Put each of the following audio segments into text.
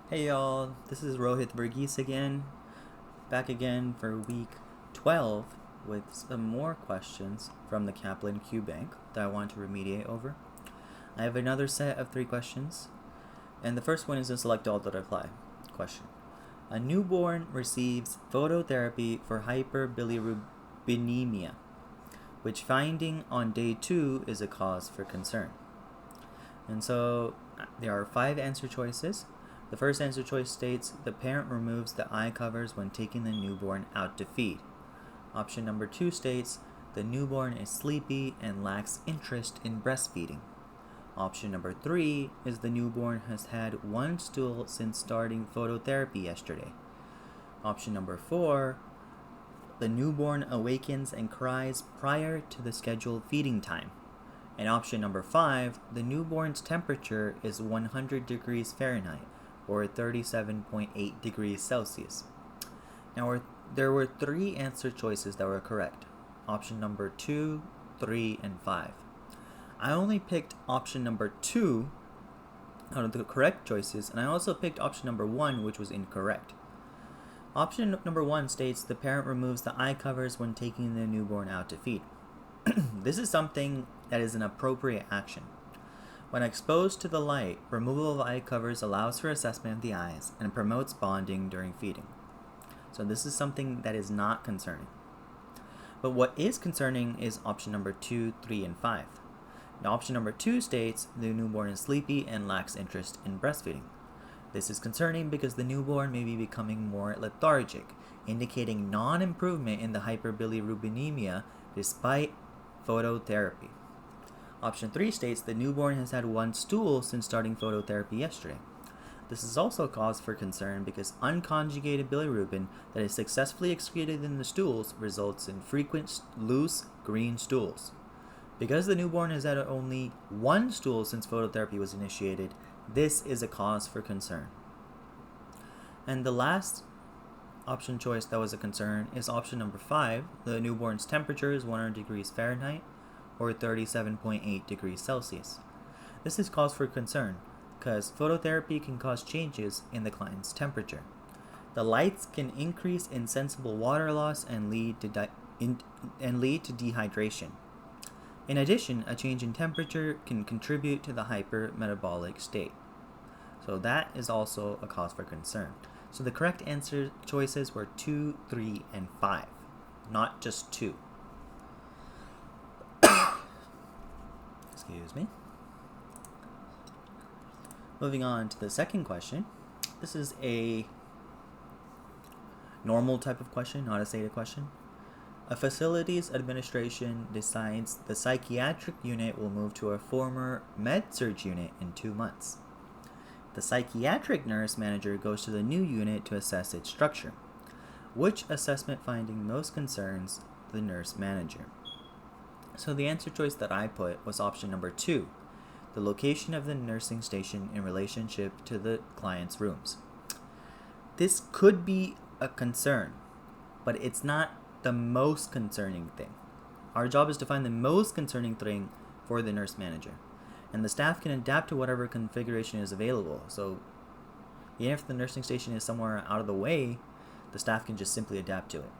Hey y'all, this is Rohit Verghese again, back again for week 12 with some more questions from the Kaplan Q Bank that I want to remediate over. I have another set of 3 questions, and the first one is a select all that apply question. A newborn receives phototherapy for hyperbilirubinemia, which finding on day 2 is a cause for concern. And so there are 5 answer choices. The first answer choice states the parent removes the eye covers when taking the newborn out to feed. Option number 2 states the newborn is sleepy and lacks interest in breastfeeding. Option number 3 is the newborn has had 1 stool since starting phototherapy yesterday. Option number 4, the newborn awakens and cries prior to the scheduled feeding time. And option number 5, the newborn's temperature is 100 degrees Fahrenheit or 37.8 degrees Celsius. Now, there were 3 answer choices that were correct. Option number 2, 3, and 5. I only picked option number 2 out of the correct choices, and I also picked option number 1, which was incorrect. Option number 1 states the parent removes the eye covers when taking the newborn out to feed. This is something that is an appropriate action. When exposed to the light, removal of eye covers allows for assessment of the eyes and promotes bonding during feeding. So this is something that is not concerning. But what is concerning is option number 2, 3, and 5. Now, option number 2 states the newborn is sleepy and lacks interest in breastfeeding. This is concerning because the newborn may be becoming more lethargic, indicating non-improvement in the hyperbilirubinemia despite phototherapy. Option 3 states the newborn has had 1 stool since starting phototherapy yesterday. This is also a cause for concern because unconjugated bilirubin that is successfully excreted in the stools results in frequent loose green stools. Because the newborn has had only 1 stool since phototherapy was initiated, this is a cause for concern. And the last option choice that was a concern is option number 5. The newborn's temperature is 100 degrees Fahrenheit or 37.8 degrees Celsius. This is cause for concern because phototherapy can cause changes in the client's temperature. The lights can increase insensible water loss and lead to dehydration. In addition, a change in temperature can contribute to the hypermetabolic state. So that is also a cause for concern. So the correct answer choices were 2, 3, and 5, not just 2. Excuse me. Moving on to the second question. This is a normal type of question, not a SATA question. A facilities administration decides the psychiatric unit will move to a former med-surg unit in 2 months. The psychiatric nurse manager goes to the new unit to assess its structure. Which assessment finding most concerns the nurse manager? So the answer choice that I put was option number 2, the location of the nursing station in relationship to the client's rooms. This could be a concern, but it's not the most concerning thing. Our job is to find the most concerning thing for the nurse manager, and the staff can adapt to whatever configuration is available. So even if the nursing station is somewhere out of the way, the staff can just simply adapt to it.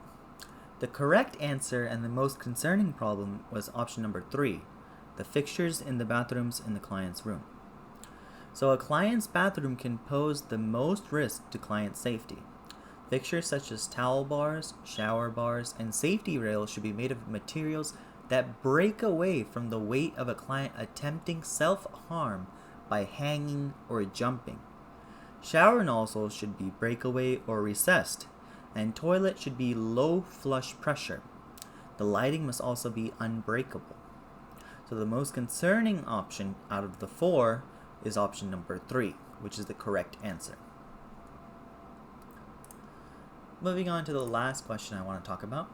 The correct answer and the most concerning problem was option number 3, the fixtures in the bathrooms in the client's room. So a client's bathroom can pose the most risk to client safety. Fixtures such as towel bars, shower bars, and safety rails should be made of materials that break away from the weight of a client attempting self-harm by hanging or jumping. Shower nozzles should be breakaway or recessed, and toilet should be low flush pressure. The lighting must also be unbreakable. So the most concerning option out of the 4 is option number 3, which is the correct answer. Moving on to the last question I want to talk about.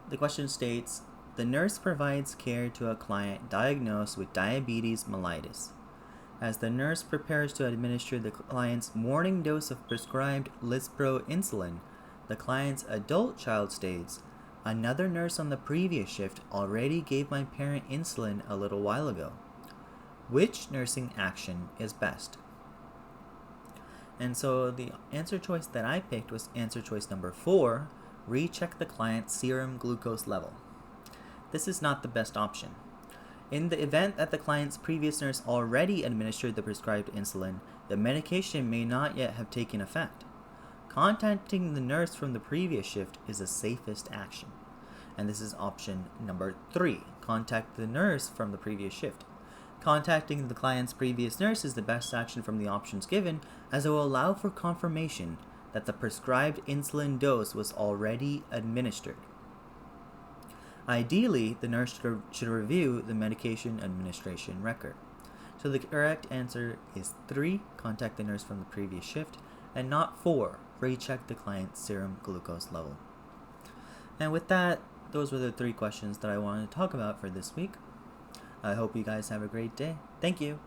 The question states, the nurse provides care to a client diagnosed with diabetes mellitus. As the nurse prepares to administer the client's morning dose of prescribed Lispro insulin, the client's adult child states, another nurse on the previous shift already gave my parent insulin a little while ago. Which nursing action is best? And so the answer choice that I picked was answer choice number 4, recheck the client's serum glucose level. This is not the best option. In the event that the client's previous nurse already administered the prescribed insulin, the medication may not yet have taken effect. Contacting the nurse from the previous shift is the safest action. And this is option number 3, contact the nurse from the previous shift. Contacting the client's previous nurse is the best action from the options given, as it will allow for confirmation that the prescribed insulin dose was already administered. Ideally, the nurse should review the medication administration record. So the correct answer is 3, contact the nurse from the previous shift, and not 4, recheck the client's serum glucose level. And with that, those were the 3 questions that I wanted to talk about for this week. I hope you guys have a great day. Thank you.